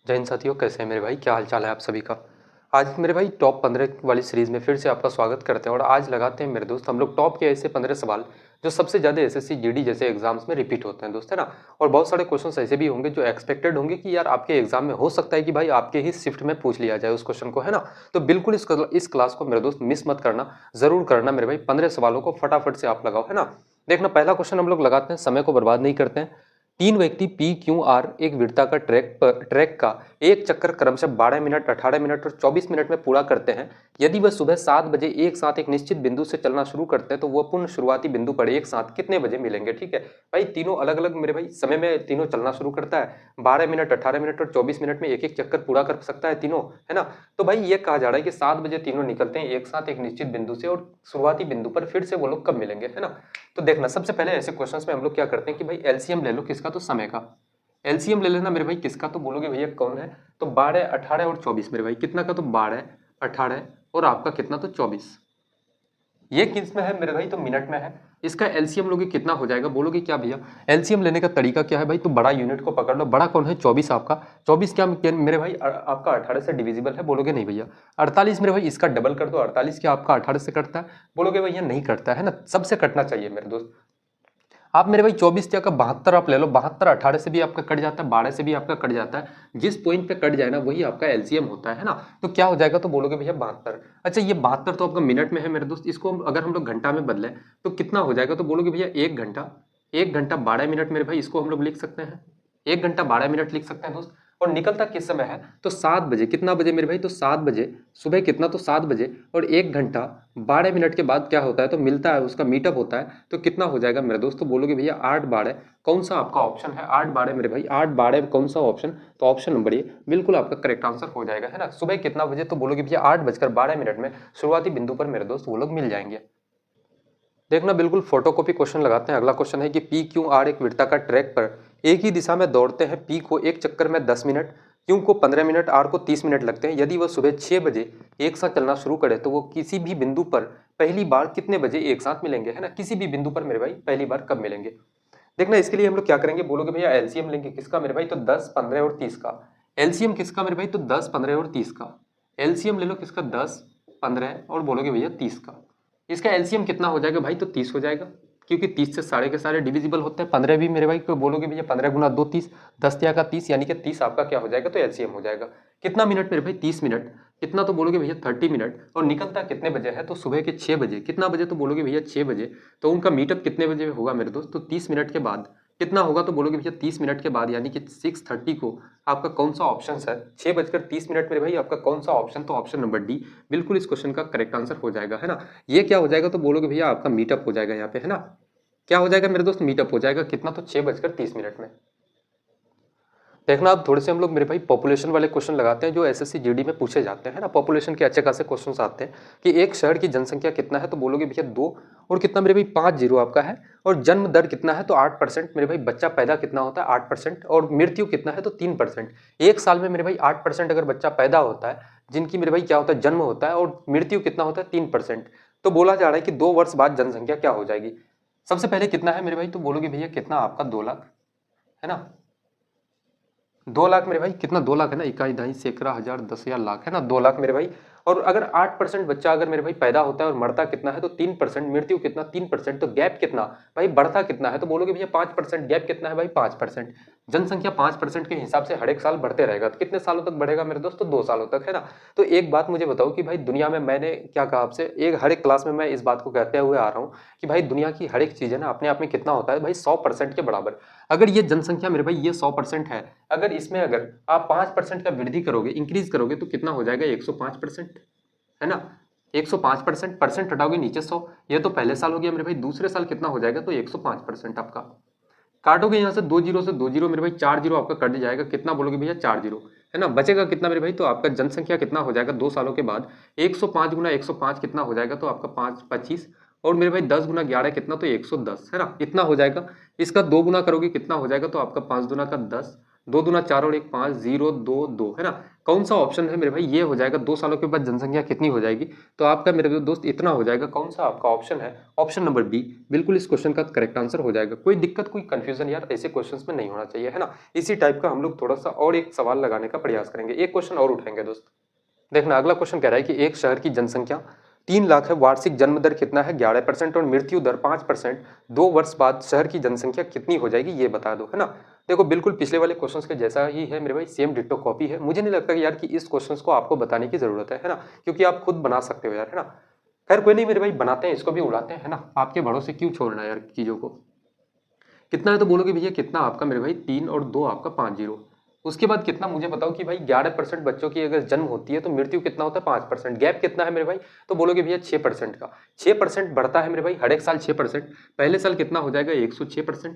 जय हिंद साथियों, कैसे हैं मेरे भाई? क्या हाल चाल है आप सभी का? आज मेरे भाई टॉप 15 वाली सीरीज में फिर से आपका स्वागत करते हैं और आज लगाते हैं मेरे दोस्त हम लोग टॉप के ऐसे 15 सवाल जो सबसे ज़्यादा एसएससी जीडी जैसे एग्जाम्स में रिपीट होते हैं दोस्त, है ना। और बहुत सारे क्वेश्चंस ऐसे भी होंगे जो एक्सपेक्टेड होंगे कि यार आपके एग्जाम में हो सकता है कि भाई आपके ही शिफ्ट में पूछ लिया जाए उस क्वेश्चन को, है ना। तो बिल्कुल इस क्लास को मेरे दोस्त मिस मत करना, जरूर करना मेरे भाई। 15 सवालों को फटाफट से आप लगाओ, है ना। देखना, पहला क्वेश्चन हम लोग लगाते हैं, समय को बर्बाद नहीं करते हैं। तीन व्यक्ति पी क्यू आर एक वृत्ताकार ट्रैक का एक चक्कर क्रमशः 12 मिनट, 18 मिनट और 24 मिनट में पूरा करते हैं। यदि वह सुबह 7 बजे एक साथ एक निश्चित बिंदु से चलना शुरू करते हैं तो वह पुनः शुरुआती बिंदु पर एक साथ कितने बजे मिलेंगे? ठीक है भाई, तीनों अलग अलग मेरे भाई समय में तीनों चलना शुरू करता है। 12 मिनट, 18 मिनट और 24 मिनट में एक एक चक्कर पूरा कर सकता है तीनों, है ना। तो भाई ये कहा जा रहा है कि 7 बजे तीनों निकलते हैं एक साथ एक निश्चित बिंदु से और शुरुआती बिंदु पर फिर से वो लोग कब मिलेंगे, है ना। तो देखना, सबसे पहले ऐसे क्वेश्चंस में हम लोग क्या करते हैं कि भाई एलसीएम ले लो किसका, तो समय का एलसीएम ले लेना मेरे भाई किसका, तो बोलोगे भैया कौन है, तो 12, 18 और 24 मेरे भाई कितना का, तो 12, 18 और आपका कितना, तो 24। ये किस में है मेरे भाई, तो मिनट में है। इसका एलसीएम लोगे कितना हो जाएगा, बोलोगे क्या भैया? एलसीएम लेने का तरीका क्या है भाई, तो बड़ा यूनिट को पकड़ लो। बड़ा कौन है? 24 आपका। 24 क्या मेरे भाई आपका 18 से डिविजिबल है, बोलोगे नहीं भैया। 48 मेरे भाई इसका डबल कर दो, 48 क्या आपका 18 से कटता है, बोलोगे भैया नहीं कटता है ना, सबसे कटना चाहिए मेरे दोस्त। आप मेरे भाई 24 क्या का 72 आप ले लो, 72 18 से भी आपका कट जाता है, 12 से भी आपका कट जाता है। जिस पॉइंट पे कट जाए ना वही आपका एलसीएम होता है ना। तो क्या हो जाएगा, तो बोलोगे भैया 72। अच्छा, ये 72 तो आपका मिनट में है मेरे दोस्त, इसको अगर हम लोग घंटा में बदले तो कितना हो जाएगा, तो बोलोगे भैया 1 घंटा। 1 घंटा 12 मिनट मेरे भाई, इसको हम लोग लिख सकते हैं 1 घंटा 12 मिनट लिख सकते हैं दोस्त। और निकलता किस समय है, तो 7 बजे। कितना बजे मेरे भाई, तो 7 बजे सुबह कितना, तो 7 बजे। और 1 घंटा 12 मिनट के बाद क्या होता है, तो मिलता है, उसका मीटअप होता है। तो कितना हो जाएगा मेरे दोस्त, तो बोलोगे भैया 8 12। कौन सा आपका ऑप्शन है 8 12 मेरे भाई, 8 12 कौन सा ऑप्शन, तो ऑप्शन नंबर ये बिल्कुल आपका करेक्ट आंसर हो जाएगा, है ना। सुबह कितना बजे, तो बोलोगे भैया 8:12 में शुरुआती बिंदु पर मेरे दोस्त वो लोग मिल जाएंगे। देखना, बिल्कुल फोटोकॉपी क्वेश्चन लगाते हैं। अगला क्वेश्चन है कि पी क्यू आर एक वृत्ताकार ट्रैक पर एक ही दिशा में दौड़ते हैं। पी को एक चक्कर में 10 मिनट, क्यू को 15 मिनट, आर को 30 मिनट लगते हैं। यदि वह सुबह 6 बजे एक साथ चलना शुरू करे तो वो किसी भी बिंदु पर पहली बार कितने बजे एक साथ मिलेंगे, है ना। किसी भी बिंदु पर मेरे भाई पहली बार कब मिलेंगे। देखना, इसके लिए हम लोग क्या करेंगे, बोलोगे भैया एलसीएम लेंगे किसका मेरे भाई, तो 10 15 और 30 का। एलसीएम किसका मेरे भाई, तो 10 15 और 30 का। एलसीएम ले लो किसका, 10 15 और बोलोगे भैया 30 का। इसका एलसीएम कितना हो जाएगा भाई, तो 30 हो जाएगा, क्योंकि 30 से सारे के सारे डिविजिबल होते हैं। 15 भी मेरे भाई को बोलोगे भैया 15 गुना 2 30, 10 तिया का 30, यानी कि 30 आपका क्या हो जाएगा, तो एलसीएम हो जाएगा। कितना मिनट मेरे भाई, 30 मिनट। कितना, तो बोलोगे भैया 30 मिनट। और निकलता कितने बजे है, तो सुबह के 6 बजे। कितना बजे, तो बोलोगे भैया 6 बजे। तो उनका मीटअप कितने बजे होगा मेरे दोस्त, तो 30 मिनट के बाद। कितना होगा, तो बोलोगे भैया 30 मिनट के बाद, यानी कि 6:30 को आपका कौन सा ऑप्शन है, 6:30 मेरे भाई आपका कौन सा ऑप्शन, तो ऑप्शन नंबर डी बिल्कुल इस क्वेश्चन का करेक्ट आंसर हो जाएगा, है ना। ये क्या हो जाएगा, तो बोलोगे भैया आपका मीटअप हो जाएगा यहाँ पे, है ना। क्या हो जाएगा मेरे दोस्त, मीटअप हो जाएगा। कितना, तो 6:30 में। देखना, अब थोड़े से हम लोग मेरे भाई पॉपुलेशन वाले क्वेश्चन लगाते हैं जो एसएससी जीडी में पूछे जाते हैं ना। पॉपुलेशन के अच्छे खासे क्वेश्चन आते हैं कि एक शहर की जनसंख्या कितना है, तो बोलोगे भैया 2 और कितना मेरे भाई 5 आपका है। और जन्म दर कितना है, तो 8%। मेरे भाई बच्चा पैदा कितना होता है, 8%। और मृत्यु कितना है, तो 3%। एक साल में मेरे भाई 8% अगर बच्चा पैदा होता है, जिनकी मेरे भाई क्या होता है, जन्म होता है, और मृत्यु कितना होता है, 3%। तो बोला जा रहा है कि 2 वर्ष बाद जनसंख्या क्या हो जाएगी। सबसे पहले कितना है मेरे भाई, तो बोलोगे भैया कितना आपका 2 लाख, है ना। 2 लाख मेरे भाई, कितना 2 लाख है ना, इकाई दहाई सैकड़ा हजार 10,000 लाख, है ना, 2 लाख मेरे भाई। और अगर 8% बच्चा अगर मेरे भाई पैदा होता है और मरता कितना है, तो 3%। मृत्यु कितना, 3%। तो गैप कितना भाई, बढ़ता कितना है, तो बोलोगे भैया 5%। गैप कितना है भाई, 5%। जनसंख्या 5% के हिसाब से हर एक साल बढ़ते रहेगा। तो कितने सालों तक बढ़ेगा मेरे दोस्त, तो 2 सालों तक, है ना। तो एक बात मुझे बताओ कि भाई दुनिया में, मैंने क्या कहा आपसे, एक हर एक क्लास में मैं इस बात को कहते हुए आ रहा हूँ कि भाई दुनिया की हर एक चीज है ना अपने आप में कितना होता है भाई, 100% के बराबर। अगर ये जनसंख्या मेरे भाई ये 100% है, अगर इसमें अगर आप 5% का वृद्धि करोगे, इंक्रीज करोगे, तो कितना हो जाएगा, 105%, है ना। 105%, परसेंट हटाओगे नीचे 100, ये तो पहले साल हो गया मेरे भाई। दूसरे साल कितना हो जाएगा, तो 105% आपका। काटोगे यहाँ से 2 जीरो से 2 जीरो मेरे भाई, 4 जीरो आपका कट जाएगा। कितना बोलोगे भैया, 4 जीरो, है ना। बचेगा कितना मेरे भाई, तो आपका जनसंख्या कितना हो जाएगा 2 सालों के बाद, 105 गुना 105 कितना हो जाएगा, तो आपका 5 25। और मेरे भाई 10 गुना 11 कितना, तो 110, है ना, इतना हो जाएगा। इसका 2 गुना करोगे कितना हो जाएगा, तो आपका 5 दुना का 10, 2 दूना 4 और 1 5, 0 2 2, है ना। कौन सा ऑप्शन है मेरे भाई, ये हो जाएगा। 2 सालों के बाद जनसंख्या कितनी हो जाएगी, तो आपका मेरे दोस्त इतना हो जाएगा। कौन सा आपका ऑप्शन है, ऑप्शन नंबर बी, बिल्कुल इस क्वेश्चन का करेक्ट आंसर हो जाएगा। कोई दिक्कत, कोई कंफ्यूजन यार ऐसे क्वेश्चंस में नहीं होना चाहिए, है ना। इसी टाइप का हम लोग थोड़ा सा और एक सवाल लगाने का प्रयास करेंगे, एक क्वेश्चन और उठाएंगे दोस्त। देखना अगला क्वेश्चन कह रहा है कि एक शहर की जनसंख्या 3 लाख है, वार्षिक जन्म दर कितना है 11% और मृत्यु दर 5%, 2 वर्ष बाद शहर की जनसंख्या कितनी हो जाएगी ये बता दो, है ना। देखो बिल्कुल पिछले वाले क्वेश्चंस के जैसा ही है मेरे भाई, सेम डिट्टो कॉपी है। मुझे नहीं लगता कि यार कि इस क्वेश्चंस को आपको बताने की जरूरत है ना, क्योंकि आप खुद बना सकते हो यार, है ना। खैर कोई नहीं मेरे भाई, बनाते हैं इसको भी उड़ाते हैं, है ना। आपके भरोसे क्यों छोड़ना यार चीजों को। कितना है तो बोलोगे भैया कितना आपका मेरे भाई, 3 और 2 आपका 5 जीरो। उसके बाद कितना मुझे बताओ कि भाई 11% बच्चों की अगर जन्म होती है तो मृत्यु कितना होता है 5%। गैप कितना है मेरे भाई, तो बोलोगे भैया 6% का। 6% बढ़ता है मेरे भाई हर एक साल 6%। पहले साल कितना हो जाएगा 106%,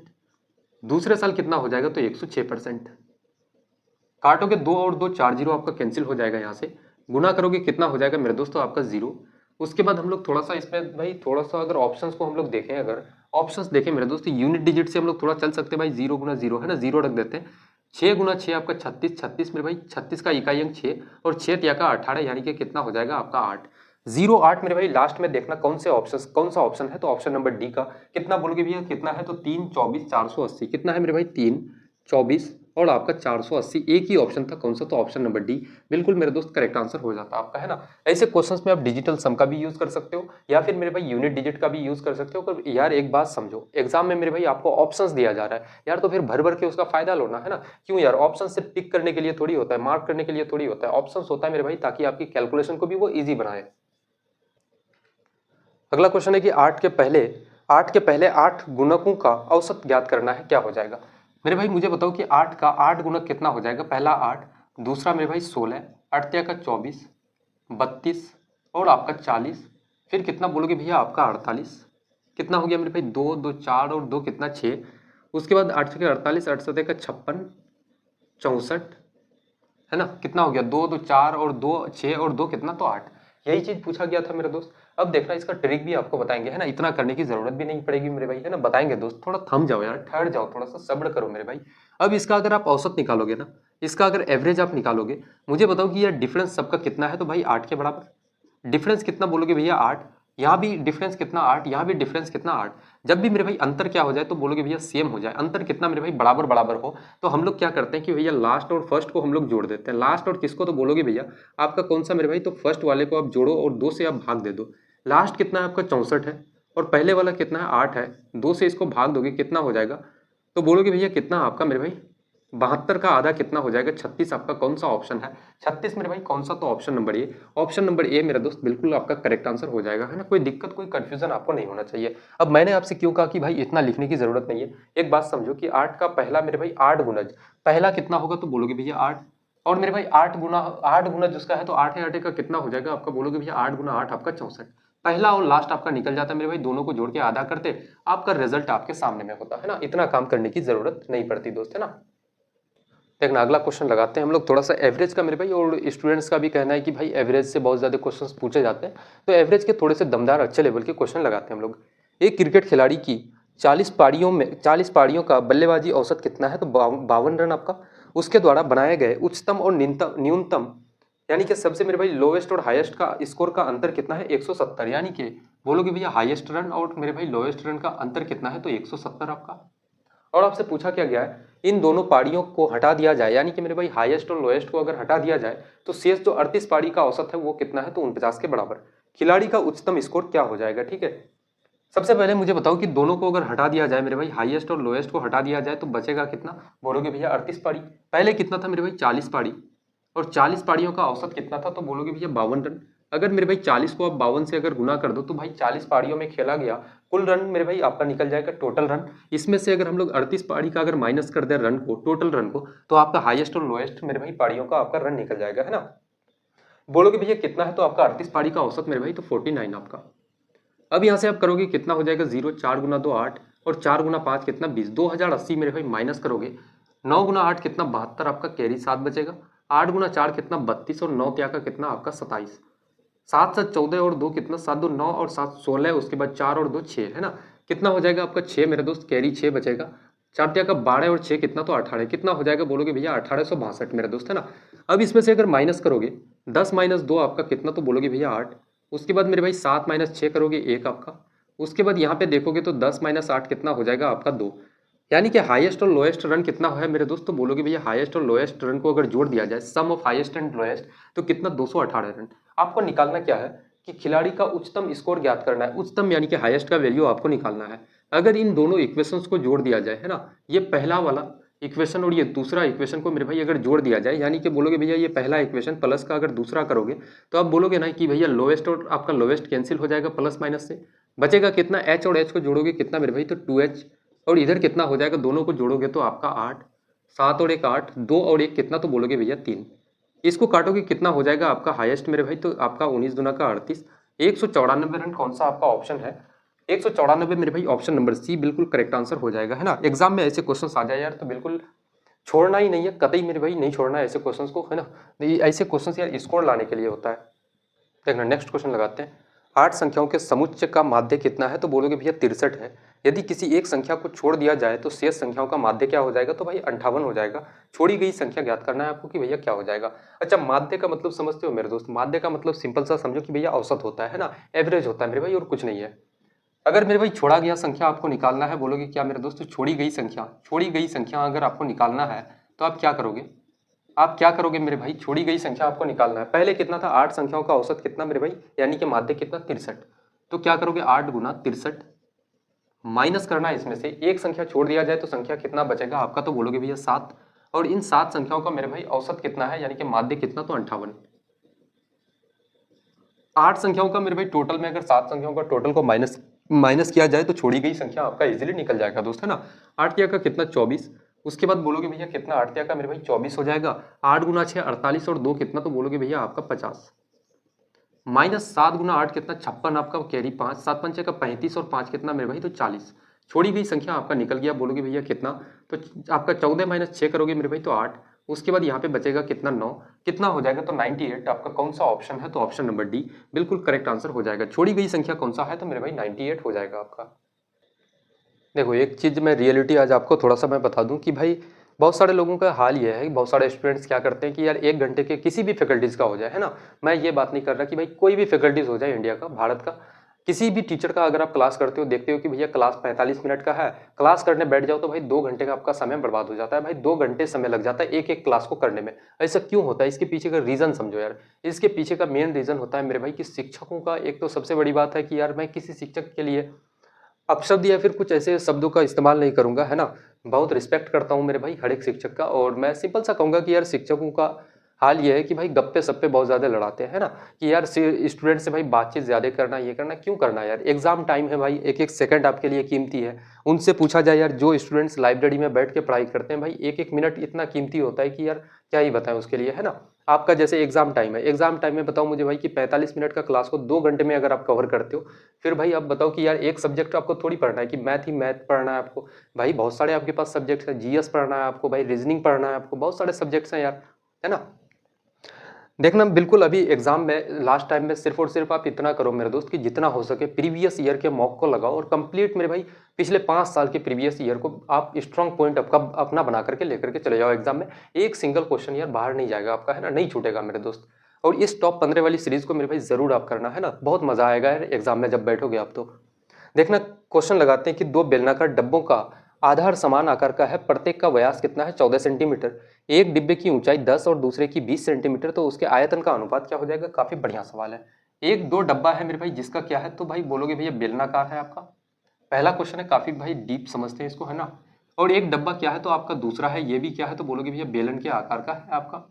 दूसरे साल कितना हो जाएगा तो 106%। काटोगे 2 और 2 4 जीरो आपका कैंसिल हो जाएगा, यहाँ से गुना करोगे कितना हो जाएगा मेरे दोस्तों आपका 0। उसके बाद हम लोग थोड़ा सा इसमें भाई थोड़ा सा अगर ऑप्शंस को हम लोग देखें, अगर ऑप्शंस देखें मेरे दोस्तों, यूनिट डिजिट से हम लोग थोड़ा चल सकते हैं भाई। 0 गुना 0 है ना, 0 रख देते हैं। 6 गुना 6 आपका 36, 36 मेरे भाई 36 का इकाई अंक 6 और 6 तिया का 18, यानी कि कितना हो जाएगा आपका 8। 0 8 मेरे भाई लास्ट में देखना कौन से ऑप्शन, कौन सा ऑप्शन है, तो ऑप्शन नंबर डी का। कितना बोलोगे भैया कितना है, तो 3 24 480। कितना है मेरे भाई 3 24 और आपका 480, एक ही ऑप्शन था, कौन सा, तो ऑप्शन नंबर डी बिल्कुल मेरे दोस्त करेक्ट आंसर हो जाता आपका, है ना। ऐसे क्वेश्चंस में आप डिजिटल सम का भी यूज कर सकते हो या फिर मेरे भाई यूनिट डिजिट का भी यूज कर सकते हो। पर यार एक बात समझो, एग्जाम में मेरे भाई आपको ऑप्शंस दिया जा रहा है यार, तो फिर भर भर के उसका फायदा लो ना, है ना। क्यों यार, ऑप्शन सिर्फ टिक करने के लिए थोड़ी होता है, मार्क करने के लिए थोड़ी होता है। ऑप्शन होता है मेरे भाई ताकि आपकी कैलकुलेशन को भी वो ईजी बनाए। अगला क्वेश्चन है कि 8 के पहले 8 गुणकों का औसत ज्ञात करना है, क्या हो जाएगा। मेरे भाई मुझे बताओ कि 8 का 8 गुणक कितना हो जाएगा। पहला 8, दूसरा मेरे भाई 16, 8 तिया का 24, 32 और आपका 40, फिर कितना बोलोगे भैया आपका 48। कितना हो गया मेरे भाई 2 2 4 और 2 कितना 6। उसके बाद 8 के 48, 8 सतह का 56, 64, है ना। कितना हो गया 2 2 4 और 2 6 और 2 कितना, तो 8। यही चीज पूछा गया था मेरे दोस्त। अब देखना इसका ट्रिक भी आपको बताएंगे, है ना। इतना करने की जरूरत भी नहीं पड़ेगी मेरे भाई, है ना। बताएंगे दोस्त, थोड़ा थम जाओ यार, ठहर जाओ, थोड़ा सा सब्र करो मेरे भाई। अब इसका अगर आप औसत निकालोगे ना, इसका अगर एवरेज आप निकालोगे, मुझे बताओ कि यार डिफरेंस सबका कितना है, तो भाई 8 के बराबर। डिफरेंस कितना बोलोगे भैया 8, यहाँ भी डिफरेंस कितना 8, यहाँ भी डिफरेंस कितना 8। जब भी मेरे भाई अंतर क्या हो जाए तो बोलोगे भैया सेम हो जाए। अंतर कितना मेरे भाई बराबर बराबर हो, तो हम लोग क्या करते हैं कि भैया लास्ट और फर्स्ट को हम लोग जोड़ देते हैं। लास्ट और किसको, तो बोलोगे भैया आपका कौन सा मेरे भाई, तो फर्स्ट वाले को आप जोड़ो और 2 से आप भाग दे दो। लास्ट कितना है आपका 64 है और पहले वाला कितना है 8 है, 2 से इसको भाग दोगे कितना हो जाएगा, तो बोलोगे भैया कितना आपका मेरे भाई 72 का आधा कितना हो जाएगा 36। आपका कौन सा ऑप्शन है 36 मेरे भाई, कौन सा, तो option number A. Option number A मेरा दोस्त बिल्कुल आपका करेक्ट आंसर हो जाएगा, है ना। कोई दिक्कत, कोई कंफ्यूजन आपको नहीं होना चाहिए। अब मैंने आपसे क्यों कहा कि भाई इतना लिखने की जरूरत नहीं है, एक बात समझो कि 8 का पहला मेरे भाई 8 गुणज, पहला कितना होगा, तो बोलोगे भैया 8। और मेरे भाई 8 गुना जिसका है तो 8 8 का कितना हो जाएगा आपका, बोलोगे भैया 8 गुना 8 आपका 64। पहला और लास्ट आपका निकल जाता है मेरे भाई, दोनों को जोड़ के आधा करते, आपका रिजल्ट आपके सामने में होता है ना। इतना काम करने की जरूरत नहीं पड़ती दोस्त, है ना। देखना अगला क्वेश्चन लगाते हैं हम लोग थोड़ा सा एवरेज का मेरे भाई। और स्टूडेंट्स का भी कहना है कि भाई एवरेज से बहुत ज़्यादा क्वेश्चंस पूछे जाते हैं, तो एवरेज के थोड़े से दमदार अच्छे लेवल के क्वेश्चन लगाते हैं हम लोग। एक क्रिकेट खिलाड़ी की 40 पारियों का बल्लेबाजी औसत कितना है, तो 52 रन आपका। उसके द्वारा बनाए गए उच्चतम और न्यूनतम यानी कि सबसे मेरे भाई लोवेस्ट और हाईएस्ट का स्कोर का अंतर कितना है 170। यानी कि बोलोगे भैया हाईएस्ट रन और मेरे भाई लोवेस्ट रन का अंतर कितना है, तो 170 आपका। और आपसे पूछा क्या गया है, इन दोनों पारियों को हटा दिया जाए, यानी कि मेरे भाई हाईएस्ट और लोएस्ट को अगर हटा दिया जाए तो शेष जो 38 पारी का औसत है वो कितना है, तो 49 के बराबर। खिलाड़ी का उच्चतम स्कोर क्या हो जाएगा, ठीक है। सबसे पहले मुझे बताओ कि दोनों को अगर हटा दिया जाए मेरे भाई, हाईएस्ट और लोएस्ट को हटा दिया जाए तो बचेगा कितना, बोलोगे भैया 38 पारी। पहले कितना था मेरे भाई 40 पारी, और 40 पारियों का औसत कितना था, तो बोलोगे भैया 52 रन। अगर मेरे भाई 40 को आप 52 से अगर गुना कर दो तो भाई 40 पारियों में खेला गया कुल रन मेरे भाई आपका निकल जाएगा टोटल रन। इसमें से अगर हम लोग 38 पारी का अगर माइनस कर दें रन को, टोटल रन को, तो आपका हाईएस्ट और लोएस्ट मेरे भाई पारियों का आपका रन निकल जाएगा, है ना। बोलोगे भैया कितना है, तो आपका 38 पारी का औसत मेरे भाई तो 49 आपका। अब यहाँ से आप करोगे कितना हो जाएगा 0, 4 गुना 2 8 और 4 गुना 5 कितना 20, 2080 मेरे भाई माइनस करोगे 9 गुना 8 कितना 72 आपका, कैरी 7 बचेगा। 8 गुना 4 कितना 32 और 9 त्या का कितना आपका 27। 7 7 14 और 2 कितना 7 2 9 और 7 16, उसके बाद 4 और 2 6, है ना। कितना हो जाएगा आपका 6 मेरे दोस्त, कैरी 6 बचेगा। 4 तिया का 12 और 6 कितना, तो 18, कितना हो जाएगा बोलोगे भैया 1862 मेरे दोस्त, है ना। अब इसमें से अगर माइनस करोगे 10 - 2 आपका कितना, तो बोलोगे भैया 8। उसके बाद मेरे भाई 7 - 6 करोगे 1 आपका। उसके बाद यहाँ पे देखोगे तो 10 - 8 कितना हो जाएगा आपका 2। यानी कि हाईएस्ट और लोएस्ट रन कितना है मेरे दोस्त, तो बोलोगे भैया हाईएस्ट और लोएस्ट रन को अगर जोड़ दिया जाए, सम ऑफ हाईएस्ट एंड लोएस्ट, तो कितना 218 रन। आपको निकालना क्या है कि खिलाड़ी का उच्चतम स्कोर ज्ञात करना है। उच्चतम यानी कि हाईएस्ट का वैल्यू आपको निकालना है। अगर इन दोनों इक्वेशंस को जोड़ दिया जाए, है ना, ये पहला वाला इक्वेशन और ये दूसरा इक्वेशन को मेरे भाई अगर जोड़ दिया जाए, यानी कि बोलोगे भैया ये पहला इक्वेशन प्लस का अगर दूसरा करोगे, तो आप बोलोगे ना कि भैया लोएस्ट और आपका लोएस्ट कैंसिल हो जाएगा प्लस माइनस से, बचेगा कितना, एच और एच को जोड़ोगे कितना मेरे भाई, तो 2h। और इधर कितना हो जाएगा, दोनों को जोड़ोगे तो आपका 8, 7 और 1 8, 2 और 1 कितना, तो बोलोगे भैया 3। इसको काटोगे कितना हो जाएगा आपका हाईएस्ट मेरे भाई, तो आपका 19 दूना का 38, 194 रन। कौन सा आपका ऑप्शन है, 194 मेरे भाई, ऑप्शन नंबर सी बिल्कुल करेक्ट आंसर हो जाएगा, है ना। एग्जाम में ऐसे क्वेश्चन आ जाए यार तो बिल्कुल छोड़ना ही नहीं है, कतई मेरे भाई नहीं छोड़ना है ऐसे क्वेश्चंस को, है ना। ऐसे क्वेश्चंस यार स्कोर लाने के लिए होता है। देखना नेक्स्ट क्वेश्चन लगाते हैं। 8 संख्याओं के समुच्चय का माध्य कितना है, तो बोलोगे भैया 63 है। यदि किसी एक संख्या को छोड़ दिया जाए तो शेष संख्याओं का माध्य क्या हो जाएगा, तो भाई 58 हो जाएगा। छोड़ी गई संख्या ज्ञात करना है आपको कि भैया क्या हो जाएगा। अच्छा, माध्य का मतलब समझते हो मेरे दोस्त, माध्य का मतलब सिंपल सा समझो कि भैया औसत होता है ना, एवरेज होता है मेरे भाई, और कुछ नहीं है। अगर मेरे भाई छोड़ा गया संख्या आपको निकालना है, बोलोगे क्या मेरे दोस्त, छोड़ी गई संख्या अगर आपको निकालना है तो आप क्या करोगे, आप क्या करोगे मेरे भाई, छोड़ी गई संख्या आपको निकालना है। पहले कितना था, 8 संख्याओं का औसत कितना मेरे भाई, यानी कि माध्य कितना 63। तो क्या करोगे, 8 गुना 63 माइनस करना है, इसमें से एक संख्या छोड़ दिया जाए तो संख्या कितना बचेगा आपका, तो बोलोगे भैया 7। और इन 7 संख्याओं का मेरे भाई औसत कितना है, यानी कि माध्य कितना, तो 58। 8 संख्याओं का मेरे भाई टोटल में अगर 7 संख्याओं का टोटल को माइनस किया जाए तो छोड़ी गई संख्या आपका इजीली निकल जाएगा दोस्त, है ना। 8 तिया का कितना 24। उसके बाद बोलोगे भैया कितना, 8 तिया का मेरे भाई 24 हो जाएगा। 8 गुना 6 48 और 2 कितना, तो बोलोगे भैया आपका 50। माइनस 7 गुना 8 कितना 56, आपका कैरी 5, 7 पंचे का 35 और 5 कितना मेरे भाई, तो 40। छोड़ी गई संख्या आपका निकल गया, बोलोगे भैया कितना, तो आपका 14 - 6 करोगे मेरे भाई तो 8। उसके बाद यहाँ पे बचेगा कितना 9, कितना हो जाएगा, तो 98। आपका कौन सा ऑप्शन है, तो ऑप्शन नंबर डी बिल्कुल करेक्ट आंसर हो जाएगा। छोड़ी गई संख्या कौन सा है, तो मेरे भाई 98 हो जाएगा आपका। देखो एक चीज़ मैं रियलिटी आज आपको थोड़ा सा मैं बता दूं कि भाई बहुत सारे लोगों का हाल ये है, बहुत सारे स्टूडेंट्स क्या करते हैं कि यार 1 घंटे के किसी भी फैकल्टीज़ का हो जाए, है ना। मैं ये बात नहीं कर रहा कि भाई कोई भी फैकल्टीज़ हो जाए इंडिया का, भारत का किसी भी टीचर का, अगर आप क्लास करते हो देखते हो कि भैया क्लास 45 मिनट का है, क्लास करने बैठ जाओ तो भाई 2 घंटे का आपका समय बर्बाद हो जाता है। भाई 2 घंटे समय लग जाता है एक एक क्लास को करने में। ऐसा क्यों होता है, इसके पीछे का रीज़न समझो यार। इसके पीछे का मेन रीज़न होता है मेरे भाई कि शिक्षकों का, एक तो सबसे बड़ी बात है कि यार मैं किसी शिक्षक के लिए अपशब्द या फिर कुछ ऐसे शब्दों का इस्तेमाल नहीं करूंगा, है ना। बहुत रिस्पेक्ट करता हूं मेरे भाई हर एक शिक्षक का, और मैं सिंपल सा कहूंगा कि यार शिक्षकों का हाल ये है कि भाई गप्पे सप्पे बहुत ज़्यादा लड़ाते हैं, है ना। कि यार स्टूडेंट से भाई बातचीत ज़्यादा करना, ये करना क्यों करना यार, एग्जाम टाइम है भाई, एक एक सेकंड आपके लिए कीमती है। उनसे पूछा जाए यार, जो स्टूडेंट्स लाइब्रेरी में बैठ के पढ़ाई करते हैं भाई, एक एक मिनट इतना कीमती होता है कि यार क्या ही बताएं उसके लिए, है ना। आपका जैसे एग्जाम टाइम है, एग्जाम टाइम में बताओ मुझे भाई कि 45 मिनट का क्लास को 2 घंटे में अगर आप कवर करते हो, फिर भाई आप बताओ कि यार एक सब्जेक्ट आपको थोड़ी पढ़ना है कि मैथ ही मैथ पढ़ना है आपको। भाई बहुत सारे आपके पास सब्जेक्ट्स हैं, जीएस पढ़ना है आपको, भाई रीजनिंग पढ़ना है आपको, बहुत सारे सब्जेक्ट्स हैं यार, है ना। देखना बिल्कुल अभी एग्जाम में लास्ट टाइम में सिर्फ और सिर्फ आप इतना करो मेरे दोस्त कि जितना हो सके प्रीवियस ईयर के मॉक को लगाओ और कंप्लीट मेरे भाई पिछले 5 साल के प्रीवियस ईयर को आप स्ट्रॉन्ग पॉइंट आपका अपना बना करके लेकर के चले जाओ एग्जाम में। एक सिंगल क्वेश्चन यार बाहर नहीं जाएगा आपका, है ना, नहीं छूटेगा मेरे दोस्त। और इस टॉप 15 वाली सीरीज को मेरे भाई जरूर आप करना, है ना, बहुत मजा आएगा यार एग्जाम में जब बैठोगे आप तो। देखना क्वेश्चन लगाते हैं कि 2 बेलनाकार डब्बों का आधार समान आकार का है, प्रत्येक का व्यास कितना है 14 सेंटीमीटर, एक डिब्बे की ऊंचाई 10 और दूसरे की 20 सेंटीमीटर, तो उसके आयतन का अनुपात क्या हो जाएगा। काफी बढ़िया सवाल है। एक दो डब्बा है मेरे भाई जिसका क्या है, तो भाई बोलोगे भैया बेलनाकार है आपका, पहला क्वेश्चन है, काफी भाई डीप समझते हैं इसको, है ना। और एक डब्बा क्या है, तो आपका दूसरा है, ये भी क्या है, तो बोलोगे भैया बेलन के आकार का है आपका।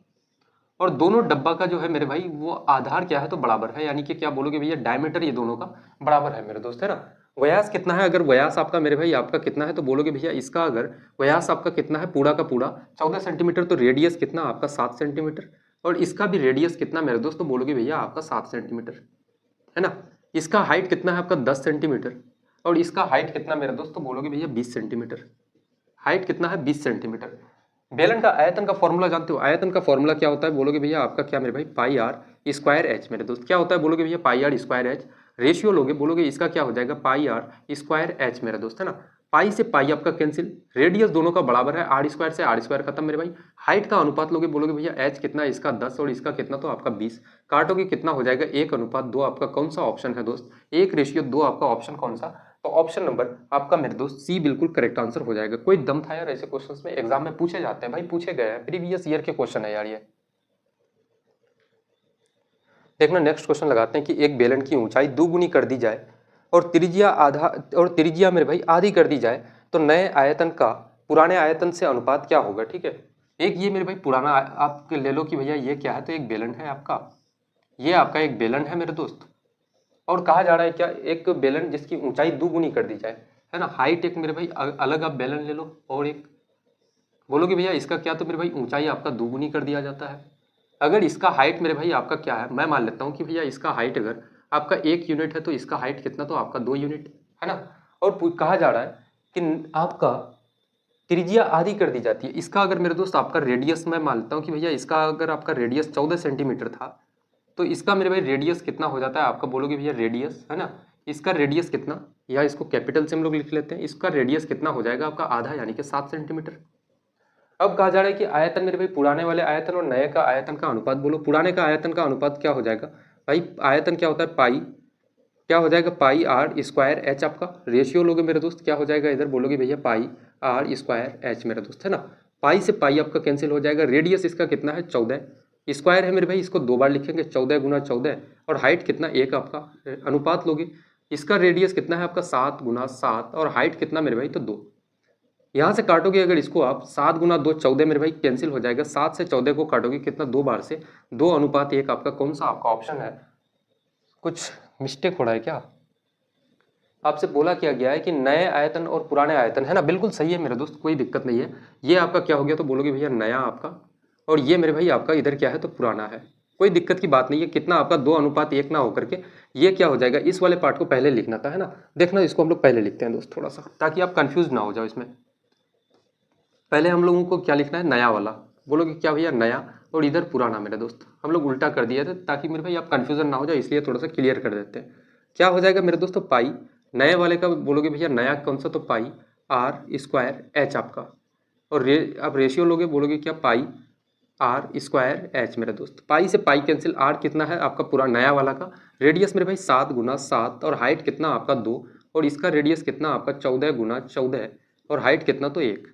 और दोनों डब्बा का जो है मेरे भाई वो आधार क्या है, तो बराबर है, यानी कि क्या बोलोगे भैया डायमीटर ये दोनों का बराबर है मेरे दोस्त, है ना। व्यास कितना है, अगर व्यास आपका मेरे भाई आपका कितना है, तो बोलोगे भैया इसका अगर व्यास आपका कितना है पूरा का पूरा 14 सेंटीमीटर, तो रेडियस कितना आपका 7 सेंटीमीटर। और इसका भी रेडियस कितना मेरे दोस्त, तो बोलोगे भैया आपका 7 सेंटीमीटर, है ना। इसका हाइट कितना है आपका 10 सेंटीमीटर, और इसका हाइट कितना मेरे दोस्त, तो बोलोगे भैया 20 सेंटीमीटर। हाइट कितना है 20 सेंटीमीटर। बेलन का आयतन का फॉर्मूला जानते हो, आयतन का फॉर्मूला क्या होता है, बोलोगे भैया आपका क्या मेरे भाई पाई आर स्क्वायर एच मेरे दोस्त, क्या होता है बोलोगे भैया पाई आर स्क्वायर एच। रेशियो लोगे बोलोगे इसका क्या हो जाएगा पाई आर स्क्वायर एच मेरे दोस्त, है ना। पाई से पाई आपका कैंसिल, रेडियस दोनों का बराबर है, आर स्क्वायर से आर स्क्वायर खत्म मेरे भाई। हाइट का अनुपात लोगे, बोलोगे भैया एच कितना है, इसका 10 और इसका कितना, तो आपका 20, काटोगे कितना हो जाएगा 1:2। आपका कौन सा ऑप्शन है दोस्त, 1:2 आपका ऑप्शन कौन सा, तो ऑप्शन नंबर आपका मेरे दोस्त सी बिल्कुल करेक्ट आंसर हो जाएगा। कोई दम था यार ऐसे क्वेश्चंस में, एग्जाम में पूछे जाते हैं भाई, पूछे गए हैं, प्रीवियस ईयर के क्वेश्चन है यार ये। देखना नेक्स्ट क्वेश्चन लगाते हैं कि एक बेलन की ऊंचाई 2 गुनी कर दी जाए और त्रिज्या मेरे भाई आधी कर दी जाए तो नए आयतन का पुराने आयतन से अनुपात क्या होगा। ठीक है, एक ये मेरे भाई पुराना आप ले लो कि भैया ये क्या है, तो एक बेलन है आपका, ये आपका एक बेलन है मेरे दोस्त, और कहा जा रहा है क्या, एक बेलन जिसकी ऊंचाई 2 गुनी कर दी जाए, है ना। हाइट एक मेरे भाई अलग आप बेलन ले लो, और एक बोलोगे भैया इसका क्या, तो मेरे भाई ऊंचाई आपका 2 गुनी कर दिया जाता है। अगर इसका हाइट मेरे भाई आपका क्या है, मैं मान लेता हूँ कि भैया इसका हाइट अगर आपका 1 यूनिट है तो इसका हाइट कितना, तो आपका 2 यूनिट, है ना। और कहा जा रहा है कि आपका त्रिज्या आधी कर दी जाती है। इसका अगर मेरे दोस्त आपका रेडियस, मैं मानता हूँ कि भैया इसका अगर आपका रेडियस 14 सेंटीमीटर था, तो इसका मेरे भाई रेडियस कितना हो जाता है आपका, बोलोगे भैया रेडियस, है ना, इसका रेडियस कितना, या इसको कैपिटल से हम लोग लिख लेते हैं, इसका रेडियस कितना हो जाएगा आपका आधा, यानी कि 7 सेंटीमीटर। अब कहा जा रहा है कि आयतन मेरे भाई पुराने वाले आयतन और नए का आयतन का अनुपात, बोलो पुराने का आयतन का अनुपात क्या हो जाएगा भाई, आयतन क्या होता है पाई, क्या हो जाएगा पाई आर स्क्वायर एच, आपका रेशियो लोगे मेरे दोस्त क्या हो जाएगा, इधर बोलोगे भैया पाई आर स्क्वायर एच मेरे दोस्त, है ना। पाई से पाई आपका कैंसिल हो जाएगा, रेडियस इसका कितना है 14, स्क्वायर है मेरे भाई, इसको 2 बार लिखेंगे 14 गुना 14, और हाइट कितना 1 आपका, अनुपात लोगे इसका रेडियस कितना है आपका 7 गुना 7, और हाइट कितना मेरे भाई तो 2। यहाँ से काटोगे अगर इसको आप 7 गुना 2 14 मेरे भाई कैंसिल हो जाएगा, 7 से 14 को काटोगे कितना 2 बार से, 2:1 आपका कौन सा आपका ऑप्शन है। कुछ मिस्टेक हो रहा है क्या, आपसे बोला क्या गया है कि नए आयतन और पुराने आयतन, है ना, बिल्कुल सही है मेरे दोस्त, कोई दिक्कत नहीं है। ये आपका क्या हो गया, तो बोलोगे भैया नया आपका, और ये मेरे भाई आपका इधर क्या है, तो पुराना है, कोई दिक्कत की बात नहीं है। कितना आपका 2:1 ना होकर के ये क्या हो जाएगा, इस वाले पार्ट को पहले लिखना था, है ना। देखना इसको हम लोग पहले लिखते हैं दोस्त थोड़ा सा, ताकि आप कंफ्यूज ना हो जाओ इसमें। पहले हम लोगों को क्या लिखना है, नया वाला, बोलोगे क्या भैया नया, और इधर पुराना मेरे दोस्त, हम लोग उल्टा कर दिए थे ताकि मेरे भाई आप कंफ्यूजन ना हो जाए, इसलिए थोड़ा सा क्लियर कर देते हैं। क्या हो जाएगा मेरे दोस्तों, पाई नए वाले का बोलोगे भैया नया कौन सा, तो पाई आर स्क्वायर एच आपका, और आप रेशियो लोगे, बोलोगे क्या पाई आर स्क्वायर एच मेरे दोस्त। पाई से पाई कैंसिल, आर कितना है आपका पूरा नया वाला का, रेडियस मेरे भाई 7 गुना 7, और हाइट कितना आपका 2, और इसका रेडियस कितना आपका 14 गुना 14, और हाइट कितना तो 1।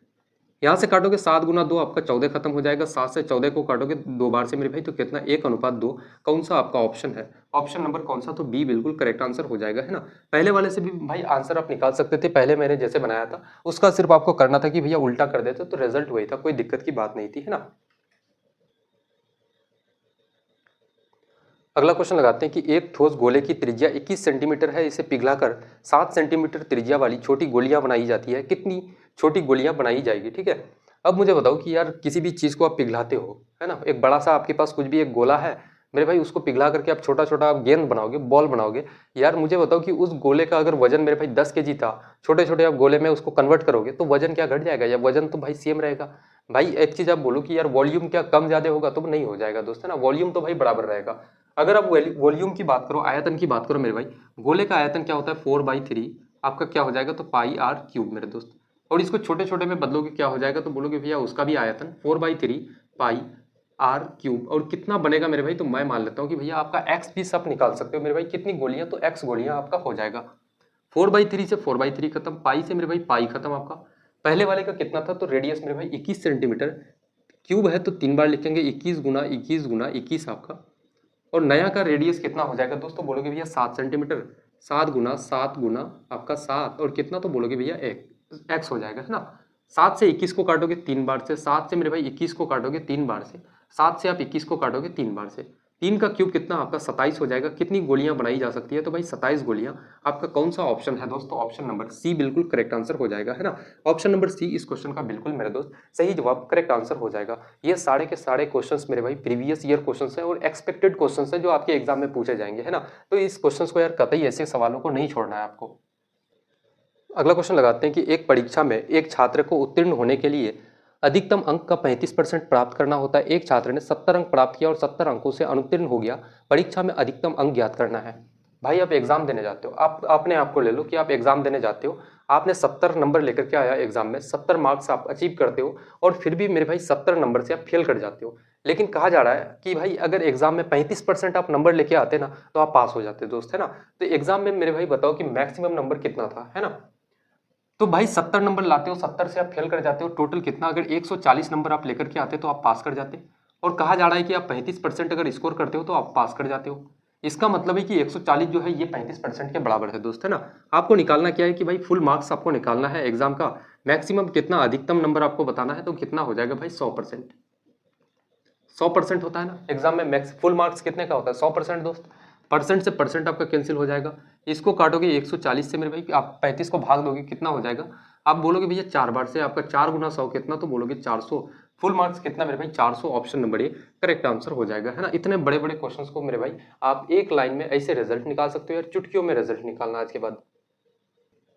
यहाँ से काटोगे 7 गुना 2 आपका 14 खत्म हो जाएगा, 7 से 14 को काटोगे 2 बार से मेरे भाई, तो कितना 1:2। कौन सा आपका ऑप्शन है, ऑप्शन नंबर कौन सा, तो बी बिल्कुल करेक्ट आंसर हो जाएगा, है ना। पहले वाले से भी भाई आंसर आप निकाल सकते थे, पहले मैंने जैसे बनाया था उसका सिर्फ आपको करना था कि भैया उल्टा कर देते तो रिजल्ट वही था, कोई दिक्कत की बात नहीं थी, है ना। अगला क्वेश्चन लगाते हैं कि एक ठोस गोले की त्रिज्या 21 सेंटीमीटर है, इसे पिघलाकर 7 सेंटीमीटर त्रिज्या वाली छोटी गोलियां बनाई जाती है, कितनी छोटी गोलियां बनाई जाएगी। ठीक है, अब मुझे बताओ कि यार किसी भी चीज़ को आप पिघलाते हो, है ना, एक बड़ा सा आपके पास कुछ भी एक गोला है मेरे भाई, उसको पिघला करके आप छोटा छोटा आप गेंद बनाओगे, बॉल बनाओगे। यार मुझे बताओ कि उस गोले का अगर वजन मेरे भाई 10 kg था, छोटे छोटे आप गोले में उसको कन्वर्ट करोगे तो वजन क्या घट जाएगा, या वजन तो भाई सेम रहेगा। भाई एक चीज़ आप बोलो कि यार वॉल्यूम क्या कम ज़्यादा होगा, तो नहीं हो जाएगा दोस्त, है ना, वॉल्यूम तो भाई बराबर रहेगा। अगर आप वॉल्यूम की बात करो, आयतन की बात करो मेरे भाई, गोले का आयतन क्या होता है 4/3, आपका क्या हो जाएगा तो पाई आर क्यूब मेरे दोस्त, और इसको छोटे छोटे में बदलोगे क्या हो जाएगा, तो बोलोगे भैया उसका भी आयतन 4/3 पाई आर क्यूब, और कितना बनेगा मेरे भाई, तो मैं मान लेता हूँ कि भैया आपका एक्स पीस आप निकाल सकते हो मेरे भाई, कितनी गोलियां, तो एक्स गोलियां आपका हो जाएगा। 4/3 से 4/3 खत्म, पाई से मेरे भाई पाई खत्म आपका। पहले वाले का कितना था, तो रेडियस मेरे भाई 21 सेंटीमीटर, क्यूब है तो 3 बार लिखेंगे, 21 गुना 21 गुना 21 आपका, और नया का रेडियस कितना हो जाएगा दोस्तों, बोलोगे भैया 7 सेंटीमीटर, 7 गुना 7 गुना आपका 7, और कितना, तो बोलोगे भैया एक्स हो जाएगा, है ना। 7 से 21 को काटोगे 3 बार से, 7 से मेरे भाई 21 को काटोगे 3 बार से, 7 से आप 21 को काटोगे 3 बार से, 3 का क्यूब कितना आपका 27 हो जाएगा। कितनी गोलियां बनाई जा सकती है, तो भाई 27 गोलियां। आपका कौन सा ऑप्शन है दोस्तों, ऑप्शन नंबर सी बिल्कुल करेक्ट आंसर हो जाएगा, है ना। ऑप्शन नंबर सी इस क्वेश्चन का बिल्कुल मेरे दोस्त सही जवाब, करेक्ट आंसर हो जाएगा। ये सारे के सारे क्वेश्चंस मेरे भाई प्रीवियस ईयर क्वेश्चंस हैं और एक्सपेक्टेड क्वेश्चंस हैं जो आपके एग्जाम में पूछे जाएंगे, है ना। तो इस क्वेश्चंस को यार कतई ऐसे सवालों को नहीं छोड़ना है आपको। अगला क्वेश्चन लगाते हैं कि एक परीक्षा में एक छात्र को उत्तीर्ण होने के लिए अधिकतम अंक का 35% प्राप्त करना होता है। एक छात्र ने 70 अंक प्राप्त किया और 70 अंकों से अनुत्तीर्ण हो गया, परीक्षा में अधिकतम अंक ज्ञात करना है। भाई आप एग्जाम देने जाते हो, आप अपने आप को ले लो कि आप एग्जाम देने जाते हो, आपने 70 नंबर लेकर के आया एग्जाम में, 70 मार्क्स आप अचीव करते हो और फिर भी मेरे भाई 70 नंबर से आप फेल कर जाते हो। लेकिन कहा जा रहा है कि भाई अगर एग्जाम में 35% आप नंबर लेके आते ना तो आप पास हो जाते दोस्त, है ना। तो एग्जाम में मेरे भाई बताओ कि मैक्सिमम नंबर कितना था, है ना। तो भाई 70 नंबर लाते हो, 70 से आप फेल कर जाते हो, टोटल कितना, अगर 140 नंबर आप लेकर के आते तो आप पास कर जाते। और कहा जा रहा है कि आप 35% अगर स्कोर करते हो तो आप पास कर जाते हो। इसका मतलब है कि 140 जो है ये 35% के बराबर है दोस्त, है ना। आपको निकालना क्या है कि भाई फुल मार्क्स आपको निकालना है एग्जाम का, मैक्सिमम कितना, अधिकतम नंबर आपको बताना है, तो कितना हो जाएगा भाई 100%। 100% होता है ना एग्जाम में, मैक्स फुल मार्क्स कितने का होता है 100% दोस्त। परसेंट से परसेंट आपका कैंसिल हो जाएगा, इसको काटोगे 140 से मेरे भाई, आप 35 को भाग दोगे कितना हो जाएगा, आप बोलोगे भैया 4 बार से आपका 4 गुना 100 कितना, तो बोलोगे 400। फुल मार्क्स कितना मेरे भाई 400, option number A correct answer हो जाएगा, है ना। इतने बड़े बड़े क्वेश्चंस को मेरे भाई आप एक लाइन में ऐसे रिजल्ट निकाल सकते हो यार, चुटकियों में रिजल्ट निकालना आज के बाद।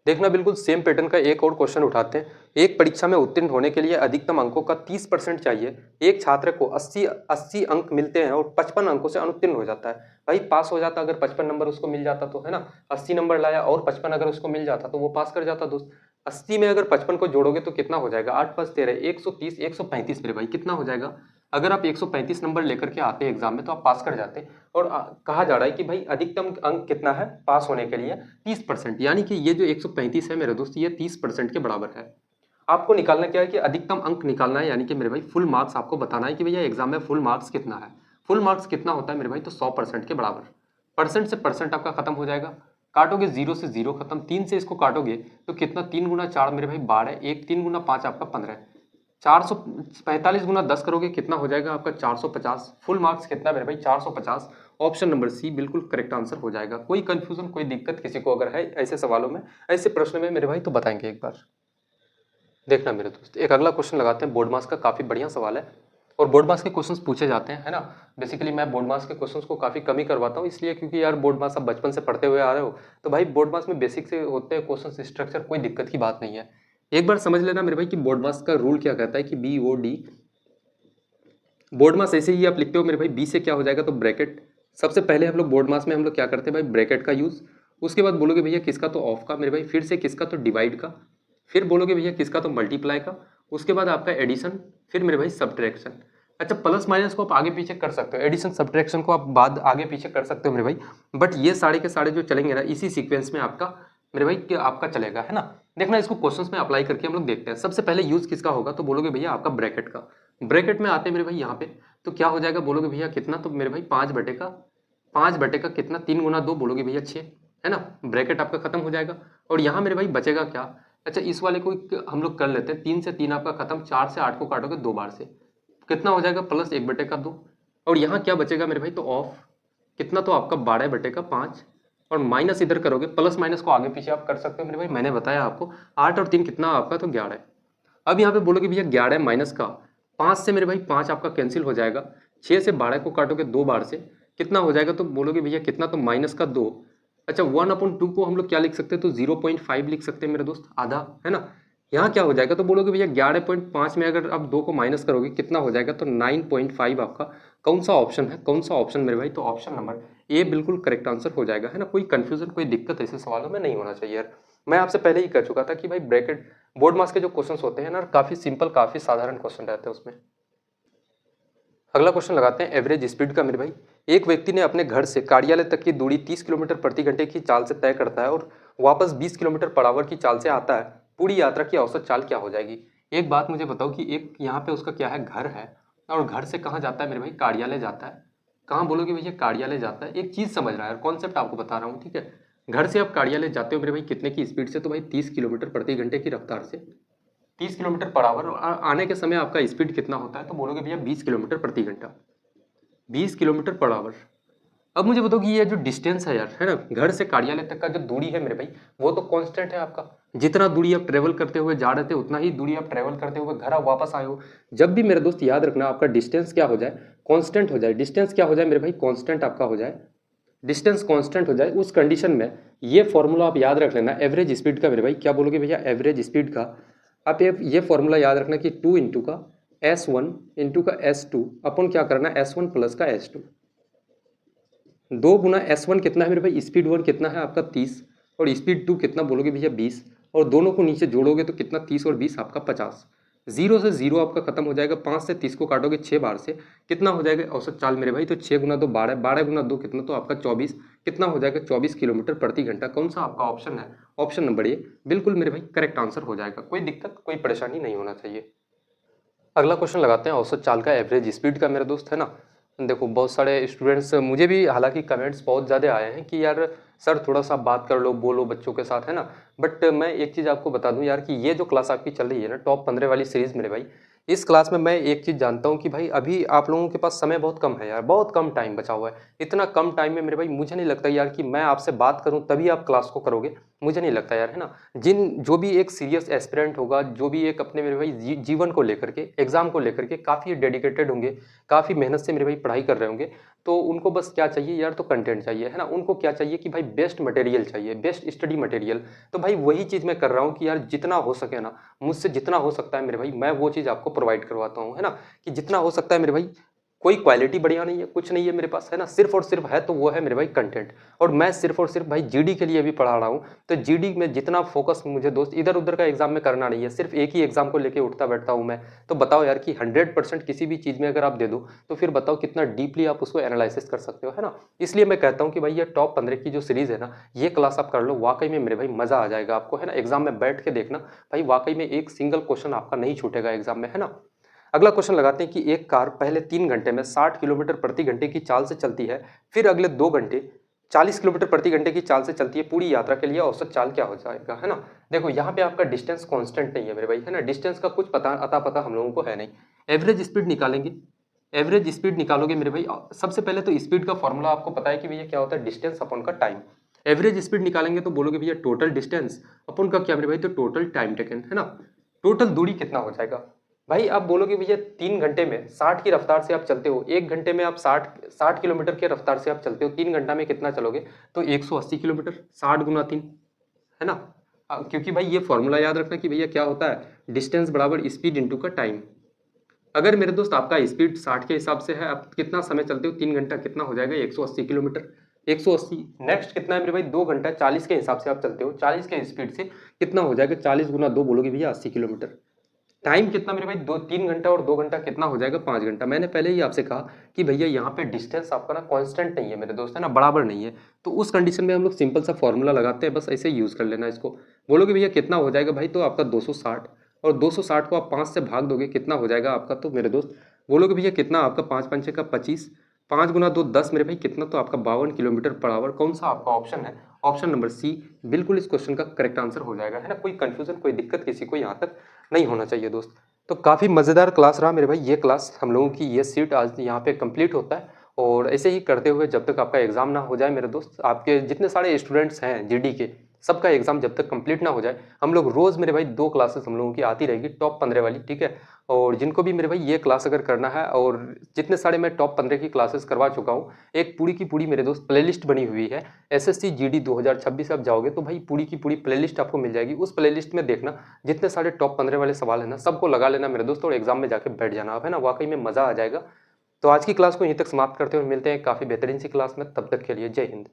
देखना बिल्कुल सेम पैटर्न का एक और क्वेश्चन उठाते हैं। एक परीक्षा में उत्तीर्ण होने के लिए अधिकतम अंकों का 30% चाहिए। एक छात्र को 80 अंक मिलते हैं और 55 अंकों से अनुत्तीर्ण हो जाता है। भाई पास हो जाता अगर 55 नंबर उसको मिल जाता तो, है ना। 80 नंबर लाया और 55 अगर उसको मिल जाता तो वो पास कर जाता दोस्त। 80 में अगर 55 को जोड़ोगे तो कितना हो जाएगा, 8 5 13, 130, 135 मेरे भाई कितना हो जाएगा। अगर आप 135 नंबर लेकर के आते एग्जाम में तो आप पास कर जाते। और कहा जा रहा है कि भाई अधिकतम अंक कितना है पास होने के लिए, 30%, यानी कि ये जो 135 है मेरे दोस्त ये 30% के बराबर है। आपको निकालना क्या है कि अधिकतम अंक निकालना है, यानी कि मेरे भाई फुल मार्क्स आपको बताना है कि भैया एग्जाम में फुल मार्क्स कितना है। फुल मार्क्स कितना होता है मेरे भाई, तो 100% के बराबर। परसेंट से परसेंट आपका खत्म हो जाएगा, काटोगे 0 से 0 खत्म, 3 से इसको काटोगे तो कितना, 3 गुना 4 मेरे भाई 12, एक 3 गुना 5 आपका 15, 445 गुना 10 करोगे कितना हो जाएगा आपका 450। फुल मार्क्स कितना मेरे भाई 450, ऑप्शन नंबर सी बिल्कुल करेक्ट आंसर हो जाएगा। कोई कंफ्यूजन कोई दिक्कत किसी को अगर है ऐसे सवालों में, ऐसे प्रश्न में मेरे भाई तो बताएंगे एक बार। देखना मेरे दोस्त एक अगला क्वेश्चन लगाते हैं, बोर्ड मार्क्स का, काफी बढ़िया सवाल है और बोर्ड मार्क्स के क्वेश्चंस पूछे जाते हैं, है ना। बेसिकली मैं बोर्ड मार्क्स के क्वेश्चंस को काफी कम ही करवाता हूँ, इसलिए क्योंकि यार बोर्ड मार्क्स आप बचपन से पढ़ते हुए आ रहे हो, तो भाई बोर्ड मार्क्स में बेसिक से होते हैं क्वेश्चन स्ट्रक्चर, कोई दिक्कत की बात नहीं है। एक बार समझ लेना मेरे भाई कि बोर्ड मार्क्स का रूल क्या कहता है कि BOD, बोर्ड मार्क्स ऐसे ही आप लिखते हो मेरे भाई, बी से क्या हो जाएगा तो ब्रैकेट। सबसे पहले हम लोग बोर्ड मार्क्स में हम लोग क्या करते हैं भाई, ब्रैकेट का यूज। उसके बाद बोलोगे भैया किसका, तो ऑफ का मेरे भाई, फिर से किसका, तो डिवाइड का, फिर बोलोगे भैया किसका, तो मल्टीप्लाई का, उसके बाद आपका एडिशन, फिर मेरे भाई सब्ट्रैक्शन। अच्छा प्लस माइनस को आप आगे पीछे कर सकते हो, एडिशन सब्ट्रैक्शन को आप बाद आगे पीछे कर सकते हो मेरे भाई, बट ये सारे के सारे जो चलेंगे ना इसी सीक्वेंस में आपका मेरे भाई आपका चलेगा, है ना। देखना इसको क्वेश्चंस में अप्लाई करके हम लोग देखते हैं। सबसे पहले यूज किसका होगा, तो बोलोगे भैया आपका ब्रैकेट का। ब्रैकेट में आते हैं मेरे भाई यहाँ पे, तो क्या हो जाएगा, बोलोगे भैया कितना, तो मेरे भाई 5/5 कितना, 3 गुना 2 बोलोगे भैया 6, है ना। ब्रैकेट आपका खत्म हो जाएगा और यहाँ मेरे भाई बचेगा क्या। अच्छा इस वाले को हम लोग कर लेते हैं, 3 से 3 आपका खत्म, 4 से 8 को काटोगे 2 बार से, कितना हो जाएगा प्लस 1/2। और यहाँ क्या बचेगा मेरे भाई, तो ऑफ कितना, तो आपका 12/5, और माइनस इधर करोगे, प्लस माइनस को आगे पीछे आप कर सकते हो मेरे भाई, मैंने बताया आपको 8 और 3 कितना आपका, तो 11। अब यहाँ पे बोलोगे भैया 11 माइनस का 5 से मेरे भाई 5 आपका कैंसिल हो जाएगा, 6 से 12 को काटोगे 2 बार से कितना हो जाएगा, तो बोलोगे भैया कितना, तो -2। अच्छा 1/2 को हम लोग क्या लिख सकते हैं, तो 0.5 लिख सकते हैं मेरे दोस्त, आधा, है ना। यहाँ क्या हो जाएगा, तो बोलोगे भैया 11.5 में अगर आप 2 को माइनस करोगे कितना हो जाएगा, तो 9.5 आपका कौन सा ऑप्शन है, कौन सा ऑप्शन मेरे भाई, तो ऑप्शन नंबर ए बिल्कुल करेक्ट आंसर हो जाएगा, है ना। कोई कंफ्यूजन कोई दिक्कत ऐसे सवालों में नहीं होना चाहिए यार। मैं आपसे पहले ही कह चुका था कि भाई ब्रैकेट बोर्ड मार्क्स के जो क्वेश्चंस होते हैं ना काफी सिंपल काफी साधारण क्वेश्चन रहते हैं उसमें। अगला क्वेश्चन लगाते हैं एवरेज स्पीड का मेरे भाई। एक व्यक्ति ने अपने घर से कार्यालय तक की दूरी 30 किलोमीटर प्रति घंटे की चाल से तय करता है और वापस 20 किलोमीटर पर आवर की चाल से आता है, पूरी यात्रा की औसत चाल क्या हो जाएगी। एक बात मुझे बताओ कि एक यहाँ पे उसका क्या है, घर है, और घर से कहाँ जाता है मेरे भाई, कार्यालय जाता है। कहाँ बोलोगे भैया, कार्यालय जाता है। एक चीज समझ रहा है, कॉन्सेप्ट आपको बता रहा हूँ, ठीक है। घर से आप कार्यालय जाते हो मेरे भाई कितने की स्पीड से, तो भाई 30 किलोमीटर प्रति घंटे की रफ्तार से, 30 किलोमीटर पर आवर। आने के समय आपका स्पीड कितना होता है, तो बोलोगे भैया 20 किलोमीटर प्रति घंटा, 20 किलोमीटर पर आवर। अब मुझे बताओ कि ये जो डिस्टेंस है यार, है ना, घर से कार्यालय तक का जो दूरी है मेरे भाई, वो तो कांस्टेंट है आपका। जितना दूरी आप ट्रेवल करते हुए जा रहे थे उतना ही दूरी आप ट्रेवल करते हुए घर आप वापस आए हो। जब भी मेरे दोस्त याद रखना आपका डिस्टेंस क्या हो जाए, कांस्टेंट हो जाए। डिस्टेंस क्या हो जाए मेरे भाई, कांस्टेंट आपका हो जाए, डिस्टेंस कांस्टेंट हो जाए, उस कंडीशन में ये फॉर्मूला आप याद रख लेना एवरेज स्पीड का मेरे भाई। क्या बोलोगे भैया, एवरेज स्पीड का आप ये फॉर्मूला याद रखना कि 2 इंटू का S1 इंटू का S2 अपन क्या करना, S1 प्लस का S2। 2 गुना S1 कितना है मेरे भाई, स्पीड 1 कितना है आपका 30, और स्पीड 2 कितना बोलोगे भैया 20, और दोनों को नीचे जोड़ोगे तो कितना 30 और 20 आपका 50। जीरो से जीरो आपका खत्म हो जाएगा, 5 से 30 को काटोगे 6 बार से, कितना हो जाएगा औसत चाल मेरे भाई, तो 6 गुना 2 12, 12 गुना 2 कितना, तो आपका 24, कितना हो जाएगा 24 किलोमीटर प्रति घंटा। कौन सा आपका ऑप्शन है, ऑप्शन नंबर ए, बिल्कुल मेरे भाई करेक्ट आंसर हो जाएगा। कोई दिक्कत कोई परेशानी नहीं होना चाहिए। अगला क्वेश्चन लगाते हैं औसत चाल का एवरेज स्पीड का मेरे दोस्त, है ना। देखो बहुत सारे स्टूडेंट्स, मुझे भी हालांकि कमेंट्स बहुत ज़्यादा आए हैं कि यार सर थोड़ा सा बात कर लो, बोलो बच्चों के साथ, है ना। बट मैं एक चीज़ आपको बता दूं यार कि ये जो क्लास आपकी चल रही है ना, टॉप 15 वाली सीरीज़ मेरे भाई, इस क्लास में मैं एक चीज़ जानता हूँ कि भाई अभी आप लोगों के पास समय बहुत कम है यार, बहुत कम टाइम बचा हुआ है। इतना कम टाइम में मेरे भाई मुझे नहीं लगता यार कि मैं आपसे बात करूँ तभी आप क्लास को करोगे, मुझे नहीं लगता यार, है ना। जो भी एक सीरियस एस्पिरेंट होगा, जो भी एक अपने मेरे भाई जीवन को लेकर के, एग्जाम को लेकर के काफ़ी डेडिकेटेड होंगे, काफ़ी मेहनत से मेरे भाई पढ़ाई कर रहे होंगे, तो उनको बस क्या चाहिए यार, तो कंटेंट चाहिए, है ना। उनको क्या चाहिए कि भाई बेस्ट मटेरियल चाहिए, बेस्ट स्टडी मटेरियल। तो भाई वही चीज़ मैं कर रहा हूँ कि यार जितना हो सके ना, मुझसे जितना हो सकता है मेरे भाई, मैं वो चीज़ आपको प्रोवाइड करवाता हूँ, है ना। कि जितना हो सकता है मेरे भाई, कोई क्वालिटी बढ़िया नहीं है, कुछ नहीं है मेरे पास, है ना। सिर्फ और सिर्फ है तो वो है मेरे भाई कंटेंट। और मैं सिर्फ और सिर्फ भाई जीडी के लिए भी पढ़ा रहा हूँ। तो जीडी में जितना फोकस मुझे दोस्त इधर उधर का एग्जाम में करना नहीं है, सिर्फ एक ही एग्जाम को लेके उठता बैठता हूँ मैं। तो बताओ यार कि 100% किसी भी चीज़ में अगर आप दे दो तो फिर बताओ कितना डीपली आप उसको एनालिसिस कर सकते हो, है ना। इसलिए मैं कहता हूँ कि भाई ये टॉप 15 की जो सीरीज़ है ना, ये क्लास आप कर लो, वाकई में मेरे भाई मज़ा आ जाएगा आपको, है ना। एग्जाम में बैठ के देखना भाई, वाकई में एक सिंगल क्वेश्चन आपका नहीं छूटेगा एग्जाम में, है ना। अगला क्वेश्चन लगाते हैं कि एक कार पहले 3 घंटे में 60 किलोमीटर प्रति घंटे की चाल से चलती है, फिर अगले 2 घंटे 40 किलोमीटर प्रति घंटे की चाल से चलती है, पूरी यात्रा के लिए औसत चाल क्या हो जाएगा, है ना। देखो यहाँ पे आपका डिस्टेंस कांस्टेंट नहीं है मेरे भाई, है ना। डिस्टेंस का कुछ पता अता पता हम लोगों को है नहीं। एवरेज स्पीड निकालेंगे, एवरेज स्पीड निकालोगे मेरे भाई। सबसे पहले तो स्पीड का फॉर्मूला आपको पता है कि भैया क्या होता है, डिस्टेंस अपॉन का टाइम। एवरेज स्पीड निकालेंगे तो बोलोगे भैया टोटल डिस्टेंस अपॉन का क्या मेरे भाई, तो टोटल टाइम टेकन, है ना। टोटल दूरी कितना हो जाएगा भाई, आप बोलोगे भैया 3 घंटे में 60 की रफ्तार से आप चलते हो, 1 घंटे में आप 60 किलोमीटर की रफ्तार से आप चलते हो, 3 घंटा में कितना चलोगे, तो 180 किलोमीटर, 60 गुना 3, है ना। क्योंकि भाई ये फॉर्मूला याद रखना कि भैया क्या होता है, डिस्टेंस बराबर स्पीड इंटू का टाइम। अगर मेरे दोस्त आपका स्पीड 60 के हिसाब से है, आप कितना समय चलते हो, 3 घंटा, कितना हो जाएगा 180 किलोमीटर, 180। नेक्स्ट कितना है मेरे भाई, 2 घंटा 40 के हिसाब से आप चलते हो, 40 के स्पीड से कितना हो जाएगा, 40 गुना 2 बोलोगे भैया 80 किलोमीटर। टाइम कितना मेरे भाई, 3 घंटा और 2 घंटा कितना हो जाएगा, 5 घंटा। मैंने पहले ही आपसे कहा कि भैया यहाँ पे डिस्टेंस आपका ना कांस्टेंट नहीं है मेरे दोस्त, है ना, बराबर नहीं है। तो उस कंडीशन में हम लोग सिंपल सा फॉर्मूला लगाते हैं, बस ऐसे यूज कर लेना इसको। बोलोगे भैया कितना हो जाएगा भाई, तो आपका 260, और 260 को आप 5 से भाग दोगे, कितना हो जाएगा आपका, तो मेरे दोस्त बोलोगे भैया कितना आपका, 5 पंचे का 25, 5 गुना 2 10 मेरे भाई, कितना, तो आपका 52 किलोमीटर पर आवर। कौन सा आपका ऑप्शन है, ऑप्शन नंबर सी, बिल्कुल इस क्वेश्चन का करेक्ट आंसर हो जाएगा, है ना। कोई कंफ्यूजन कोई दिक्कत किसी को यहाँ तक नहीं होना चाहिए दोस्त। तो काफ़ी मज़ेदार क्लास रहा मेरे भाई ये क्लास, हम लोगों की ये सीट आज यहाँ पे कंप्लीट होता है। और ऐसे ही करते हुए जब तक आपका एग्ज़ाम ना हो जाए मेरे दोस्त, आपके जितने सारे स्टूडेंट्स हैं जीडी के, सबका एग्ज़ाम जब तक कंप्लीट ना हो जाए, हम लोग रोज़ मेरे भाई 2 क्लासेस हम लोगों की आती रहेगी टॉप 15 वाली, ठीक है। और जिनको भी मेरे भाई ये क्लास अगर करना है, और जितने सारे मैं टॉप 15 की क्लासेस करवा चुका हूँ, एक पूरी की पूरी मेरे दोस्त प्लेलिस्ट बनी हुई है। एसएससी जीडी 2026 आप जाओगे तो भाई पूरी की पूरी प्लेलिस्ट आपको मिल जाएगी। उस प्लेलिस्ट में देखना जितने सारे टॉप 15 वाले सवाल है ना, सबको लगा लेना मेरे दोस्त, और एग्जाम में जाके बैठ जाना आप, है ना। वाकई में मज़ा आ जाएगा। तो आज की क्लास को यहीं तक समाप्त करते हुए मिलते हैं काफ़ी बेहतरीन सी क्लास में, तब तक के लिए जय हिंद।